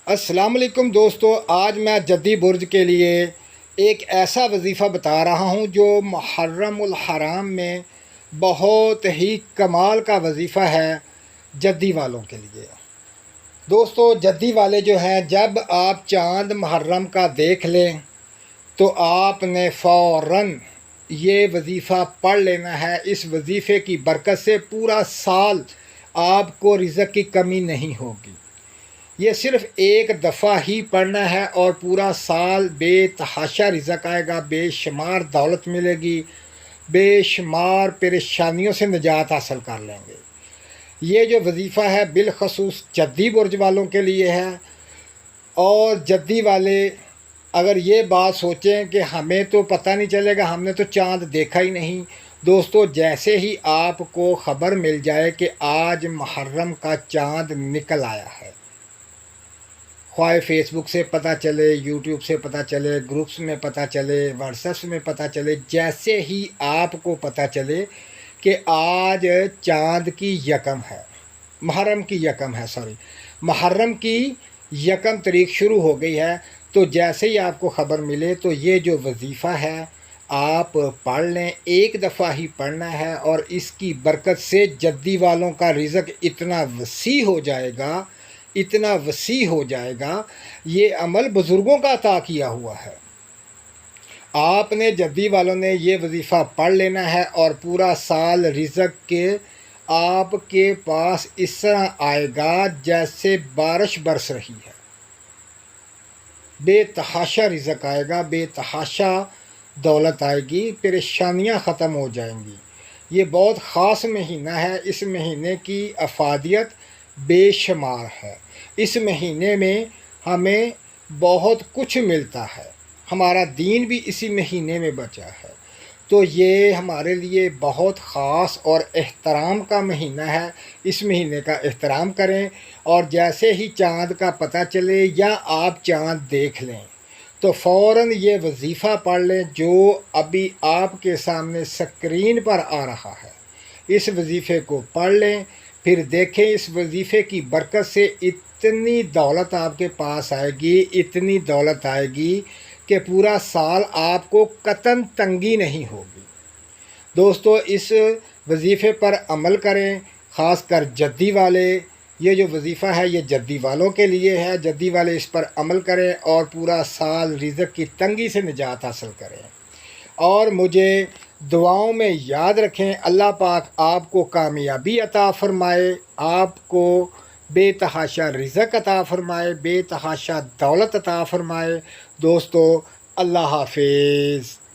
السلام علیکم دوستو، آج میں جدی برج کے لیے ایک ایسا وظیفہ بتا رہا ہوں جو محرم الحرام میں بہت ہی کمال کا وظیفہ ہے جدی والوں کے لیے۔ دوستو، جدی والے جو ہیں، جب آپ چاند محرم کا دیکھ لیں تو آپ نے فوراً یہ وظیفہ پڑھ لینا ہے۔ اس وظیفے کی برکت سے پورا سال آپ کو رزق کی کمی نہیں ہوگی۔ یہ صرف ایک دفعہ ہی پڑھنا ہے اور پورا سال بے تحاشا رزق آئے گا، بے شمار دولت ملے گی، بے شمار پریشانیوں سے نجات حاصل کر لیں گے۔ یہ جو وظیفہ ہے بالخصوص جدی برج والوں کے لیے ہے۔ اور جدی والے اگر یہ بات سوچیں کہ ہمیں تو پتہ نہیں چلے گا، ہم نے تو چاند دیکھا ہی نہیں، دوستو جیسے ہی آپ کو خبر مل جائے کہ آج محرم کا چاند نکل آیا ہے، خواہ فیس بک سے پتہ چلے، یوٹیوب سے پتہ چلے، گروپس میں پتہ چلے، واٹس ایپ میں پتہ چلے، جیسے ہی آپ کو پتہ چلے کہ آج چاند کی یکم ہے، محرم کی یکم تاریخ شروع ہو گئی ہے، تو جیسے ہی آپ کو خبر ملے تو یہ جو وظیفہ ہے آپ پڑھ لیں۔ ایک دفعہ ہی پڑھنا ہے اور اس کی برکت سے جدی والوں کا رزق اتنا وسیع ہو جائے گا، اتنا وسیع ہو جائے گا۔ یہ عمل بزرگوں کا عطا کیا ہوا ہے۔ آپ نے جدی والوں نے یہ وظیفہ پڑھ لینا ہے اور پورا سال رزق کے آپ کے پاس اس طرح آئے گا جیسے بارش برس رہی ہے۔ بے تحاشا رزق آئے گا، بے تحاشا دولت آئے گی، پریشانیاں ختم ہو جائیں گی۔ یہ بہت خاص مہینہ ہے، اس مہینے کی افادیت بے شمار ہے۔ اس مہینے میں ہمیں بہت کچھ ملتا ہے، ہمارا دین بھی اسی مہینے میں بچا ہے، تو یہ ہمارے لیے بہت خاص اور احترام کا مہینہ ہے۔ اس مہینے کا احترام کریں اور جیسے ہی چاند کا پتہ چلے یا آپ چاند دیکھ لیں تو فوراً یہ وظیفہ پڑھ لیں جو ابھی آپ کے سامنے سکرین پر آ رہا ہے۔ اس وظیفے کو پڑھ لیں، پھر دیکھیں اس وظیفے کی برکت سے اتنی دولت آپ کے پاس آئے گی، اتنی دولت آئے گی کہ پورا سال آپ کو قطعاً تنگی نہیں ہوگی۔ دوستو، اس وظیفے پر عمل کریں، خاص کر جدی والے۔ یہ جو وظیفہ ہے یہ جدی والوں کے لیے ہے، جدی والے اس پر عمل کریں اور پورا سال رزق کی تنگی سے نجات حاصل کریں۔ اور مجھے دعاؤں میں یاد رکھیں۔ اللہ پاک آپ کو کامیابی عطا فرمائے، آپ کو بے تحاشا رزق عطا فرمائے، بے تحاشا دولت عطا فرمائے۔ دوستو، اللہ حافظ۔